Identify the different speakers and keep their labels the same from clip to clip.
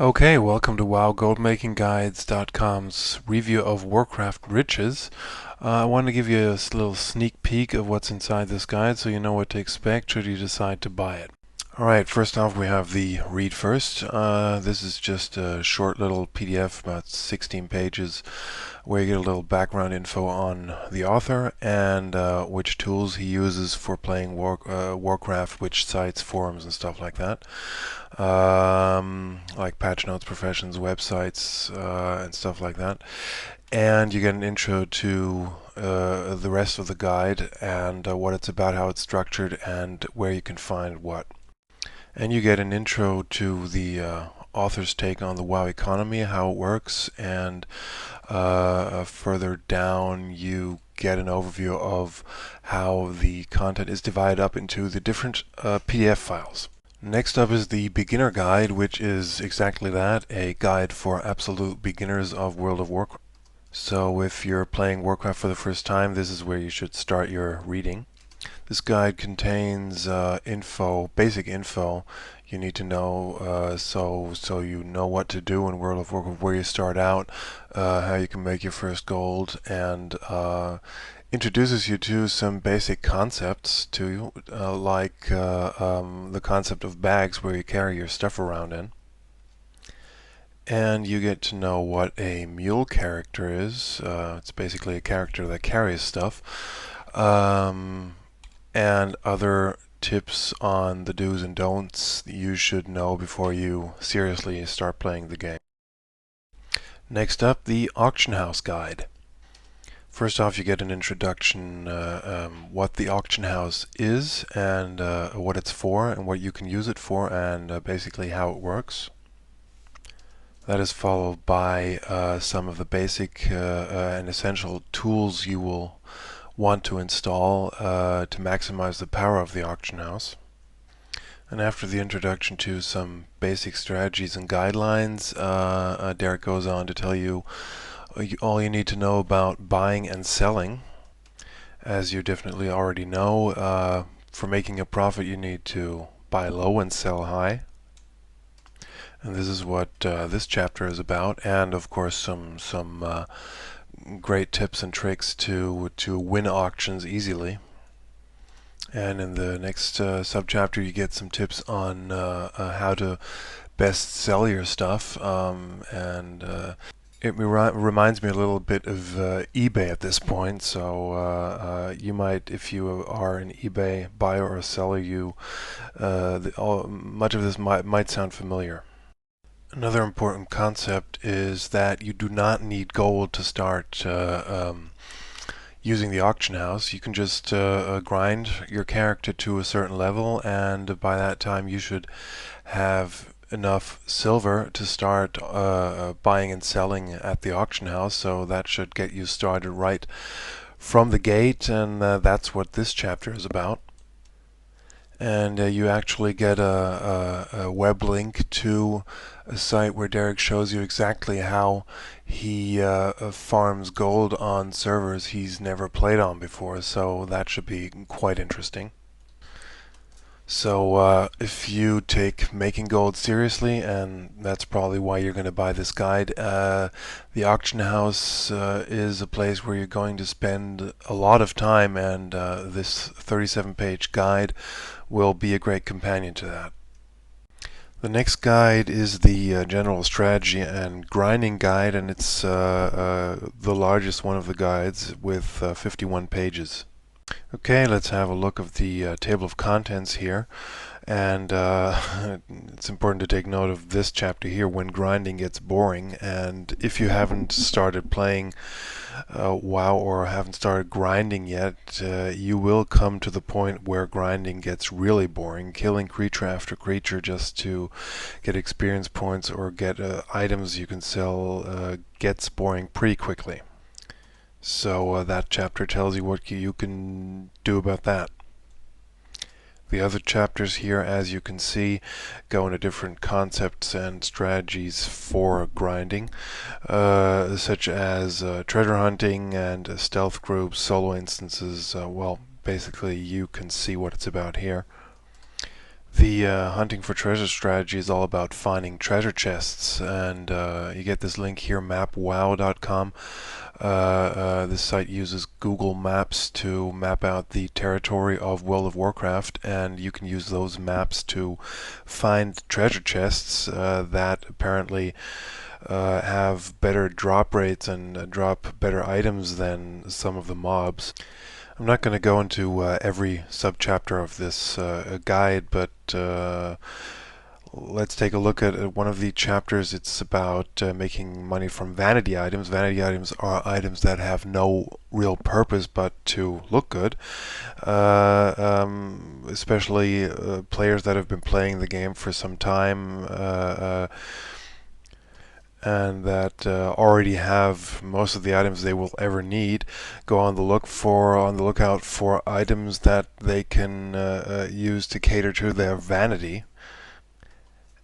Speaker 1: Okay, welcome to WoWGoldMakingGuides.com's review of Warcraft Riches. I want to give you a little sneak peek of what's inside this guide so you know what to expect should you decide to buy it. Alright, first off we have the read first. This is just a short little PDF, about 16 pages, where you get a little background info on the author and which tools he uses for playing Warcraft, which sites, forums, and stuff like that. Like patch notes, professions, websites, and stuff like that. And you get an intro to the rest of the guide and what it's about, how it's structured, and where you can find what. And you get an intro to the author's take on the WoW economy, how it works, and further down you get an overview of how the content is divided up into the different PDF files. Next up is the beginner guide, which is exactly that, a guide for absolute beginners of World of Warcraft. So if you're playing Warcraft for the first time, this is where you should start your reading. This guide contains basic info you need to know, so you know what to do in World of Warcraft, where you start out, how you can make your first gold, and introduces you to some basic concepts too, like the concept of bags where you carry your stuff around in. And you get to know what a mule character is. It's basically a character that carries stuff. And other tips on the do's and don'ts you should know before you seriously start playing the game. Next up, the auction house guide. First off, you get an introduction, what the auction house is and what it's for and what you can use it for, and basically how it works. That is followed by some of the basic and essential tools you will want to install to maximize the power of the auction house. And after the introduction to some basic strategies and guidelines, Derek goes on to tell you all you need to know about buying and selling. As you definitely already know, for making a profit you need to buy low and sell high. And this is what this chapter is about, and of course some great tips and tricks to win auctions easily. And in the next subchapter you get some tips on how to best sell your stuff, and it reminds me a little bit of eBay at this point. So you might, if you are an eBay buyer or seller, much of this might sound familiar. Another important concept is that you do not need gold to start using the auction house. You can just grind your character to a certain level, and by that time you should have enough silver to start buying and selling at the auction house. So that should get you started right from the gate, and that's what this chapter is about. And you actually get a web link to a site where Derek shows you exactly how he farms gold on servers he's never played on before, so that should be quite interesting. So if you take making gold seriously, and that's probably why you're going to buy this guide, the auction house is a place where you're going to spend a lot of time, and this 37-page guide will be a great companion to that. The next guide is the general strategy and grinding guide, and it's the largest one of the guides with 51 pages. Okay, let's have a look of the table of contents here, and it's important to take note of this chapter here, when grinding gets boring. And if you haven't started playing WoW or haven't started grinding yet, you will come to the point where grinding gets really boring. Killing creature after creature just to get experience points or get items you can sell gets boring pretty quickly. So that chapter tells you what you can do about that. The other chapters here, as you can see, go into different concepts and strategies for grinding, such as treasure hunting and stealth groups, solo instances. Well, basically you can see what it's about here. The hunting for treasure strategy is all about finding treasure chests, and you get this link here, mapwow.com. This site uses Google Maps to map out the territory of World of Warcraft, and you can use those maps to find treasure chests that apparently have better drop rates and drop better items than some of the mobs. I'm not going to go into every subchapter of this guide, but let's take a look at one of the chapters. It's about making money from vanity items. Vanity items are items that have no real purpose but to look good. Especially players that have been playing the game for some time and that already have most of the items they will ever need, go on the lookout for items that they can use to cater to their vanity.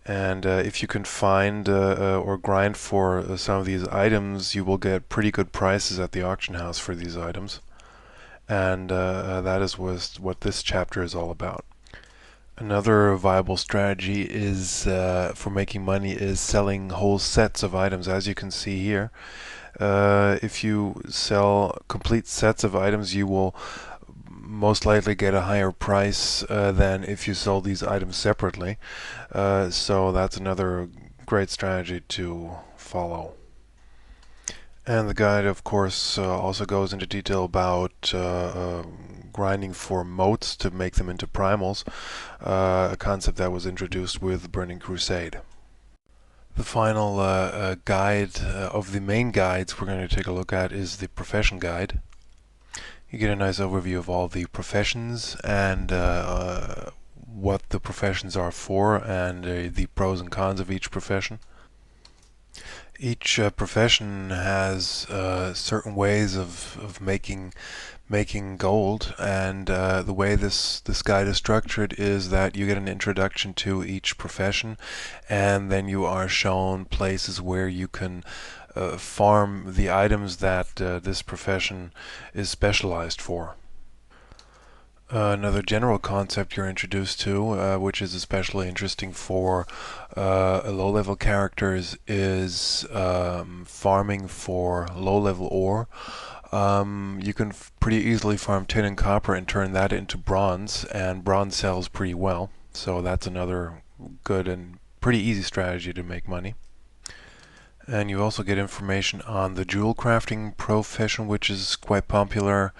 Speaker 1: And if you can find or grind for some of these items, you will get pretty good prices at the auction house for these items. And that is what this chapter is all about. Another viable strategy is for making money is selling whole sets of items. As you can see here, if you sell complete sets of items, you will most likely get a higher price than if you sold these items separately. So that's another great strategy to follow. And the guide, of course, also goes into detail about grinding for motes to make them into primals, a concept that was introduced with Burning Crusade. The final guide of the main guides we're going to take a look at is the profession guide. You get a nice overview of all the professions and what the professions are for, and the pros and cons of each profession. Each profession has certain ways of making gold, and the way this guide is structured is that you get an introduction to each profession, and then you are shown places where you can farm the items that this profession is specialized for. Another general concept you're introduced to, which is especially interesting for low-level characters, is farming for low-level ore. You can pretty easily farm tin and copper and turn that into bronze, and bronze sells pretty well. So that's another good and pretty easy strategy to make money. And you also get information on the jewel crafting profession, which is quite popular,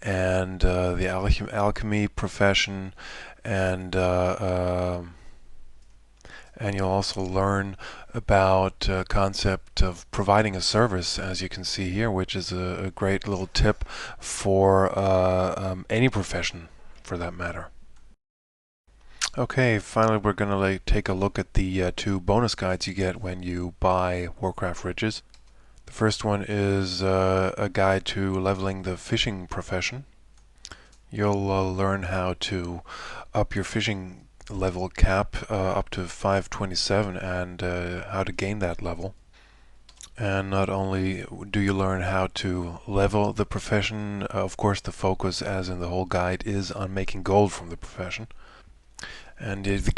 Speaker 1: and the alchemy profession, and you'll also learn about concept of providing a service, as you can see here, which is a great little tip for any profession, for that matter. Okay, finally we're going to take a look at the two bonus guides you get when you buy Warcraft Riches. The first one is a guide to leveling the fishing profession. You'll learn how to up your fishing level cap up to 527 and how to gain that level. And not only do you learn how to level the profession, of course the focus, as in the whole guide, is on making gold from the profession. And the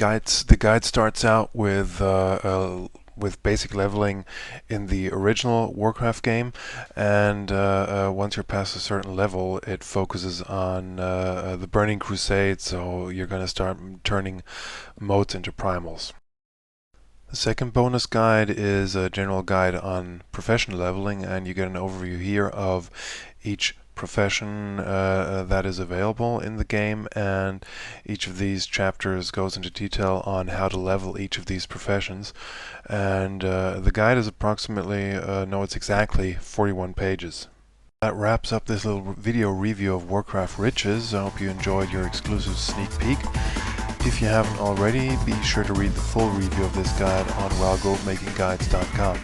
Speaker 1: guide starts out with basic leveling in the original Warcraft game, and once you're past a certain level, it focuses on the Burning Crusade, so you're going to start turning motes into primals. The second bonus guide is a general guide on profession leveling, and you get an overview here of each profession that is available in the game, and each of these chapters goes into detail on how to level each of these professions. And the guide is approximately, no, it's exactly 41 pages. That wraps up this little video review of Warcraft Riches. I hope you enjoyed your exclusive sneak peek. If you haven't already, be sure to read the full review of this guide on wildgoldmakingguides.com.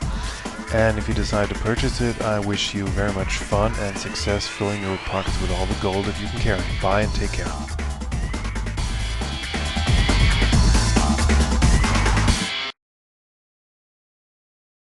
Speaker 1: And if you decide to purchase it, I wish you very much fun and success filling your pockets with all the gold that you can carry. Bye and take care.